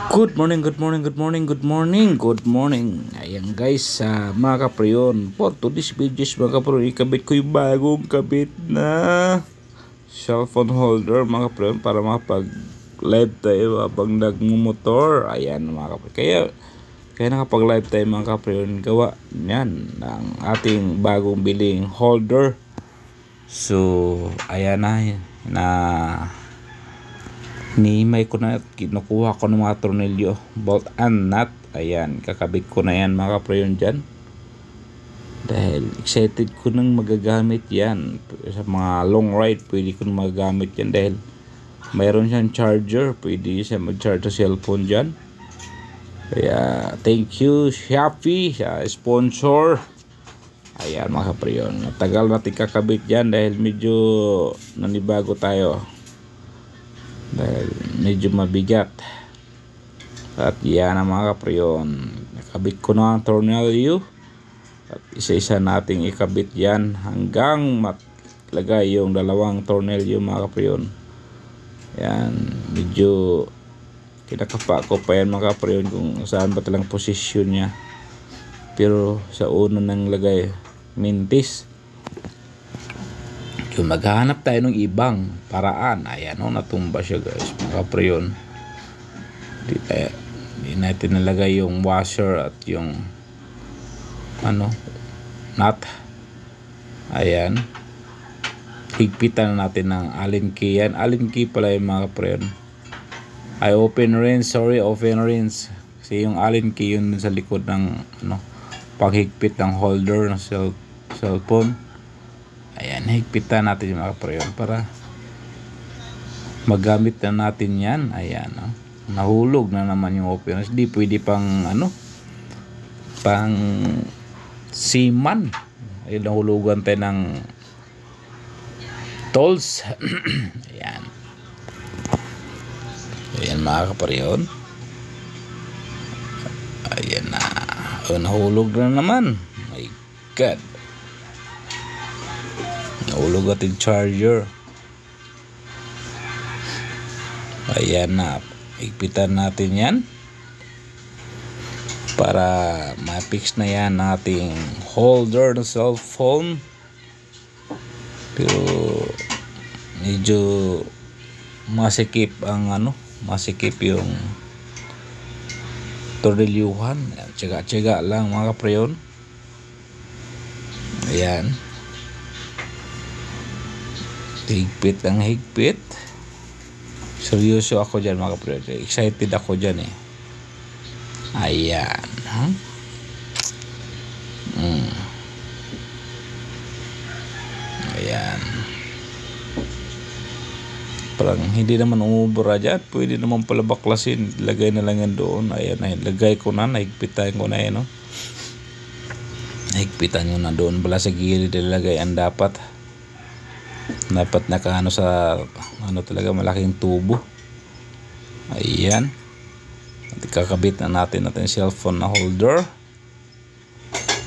Good morning, good morning, good morning, good morning, good morning. Ayan guys, mga kapriyon, for today's videos mga kapriyon, ikabit ko yung bagong kabit na cellphone holder mga kapriyon para makapag live tayo habang nagmumotor. Ayan mga kapriyon, kaya nakapag live tayo mga kapriyon, gawa yan ng ating bagong biling holder. So ayan na hinihimay ko na at kinukuha ko ng mga tornilyo, bolt and nut. Ayan, kakabit ko na yan mga kaprayon dyan dahil excited ko nang magagamit yan sa mga long ride. Pwede ko nang magagamit yan dahil mayroon siyang charger, pwede siya mag-charge sa cellphone dyan. Kaya thank you Shopee sa sponsor. Ayan mga kaprayon, matagal natin kakabit yan dahil medyo nanibago tayo dahil medyo mabigat. At yan ang mga kapriyon, nakabit ko na ang tornilyo at isa-isa nating ikabit yan hanggang matlagay yung dalawang tornilyo mga kapriyon. Yan, medyo kinakapa ko pa yan mga kapriyon kung saan ba talang posisyon nya, pero sa una nang lagay mintis. Yung maghahanap tayo ng ibang paraan. Ayan o, natumba siya guys mga kapriyon. Di natin nalagay yung washer at yung nut. Ayan, higpitan natin ng Allen key. Yan, Allen key pala yung mga kapriyon. Ay, open rinse, open rinse. Kasi yung Allen key yun sa likod ng paghigpit ng holder ng cellphone. Ayan, higpitan natin yung mga kapriyon para magamit na natin yan. Ayan, nahulog na naman yung open. Hindi pwede pang pang seaman. Ayun, nahulugan tayo ng tolls. Ayan. Ayan mga kapriyon. Ayan na. Nahulog na naman. My God. Nahulog ating charger. Ayan na, higpitan natin yan para ma-fix na yan nating holder ng cellphone. Pero medyo masikip ang masikip yung tornilyuhan. Tiyaga-tiyaga lang mga kapriyon. Ayan, higpit ang higpit. Seryoso ako dyan mga kapriyon, excited ako dyan eh. Ayan, ayan, parang hindi naman umubra dyan. Pwede naman pala baklasin, lagay na lang yan doon. Ayan, lagay ko na, nahigpitan ko na yan, nahigpitan ko na doon pala sa gilid. Ilagay ang dapat nakaano sa talaga malaking tubo. Ayan, at kakabit na natin cellphone na holder.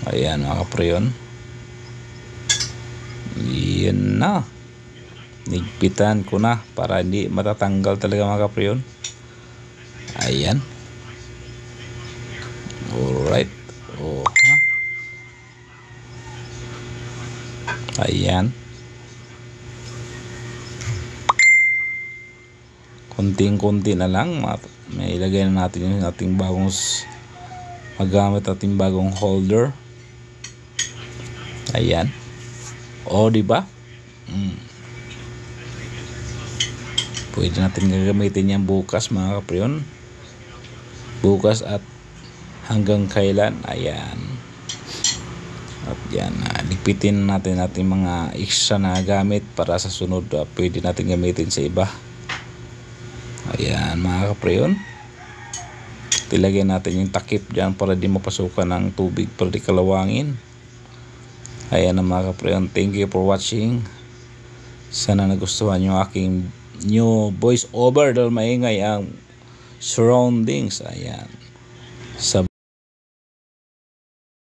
Ayan mga kapriyon, yan na, nigpitan ko na para hindi matatanggal talaga mga kapriyon. Ayan, alright. Ayan, konting-konti na lang, may ilagay na natin yung ating bagong magamit ating bagong holder. Ayan, diba? Pwede natin gagamitin yan bukas mga kapriyon, bukas at hanggang kailan. Ayan, at yan, ligpitin natin ating mga extra na gamit para sa sunod pwede natin gamitin sa iba. Ayan mga kapriyon, tilagyan natin yung takip dyan para di mapasukan ng tubig, para di kalawangin. Ayan na mga kapriyon, thank you for watching. Sana nagustuhan yung aking new voice over dahil maingay ang surroundings. Ayan,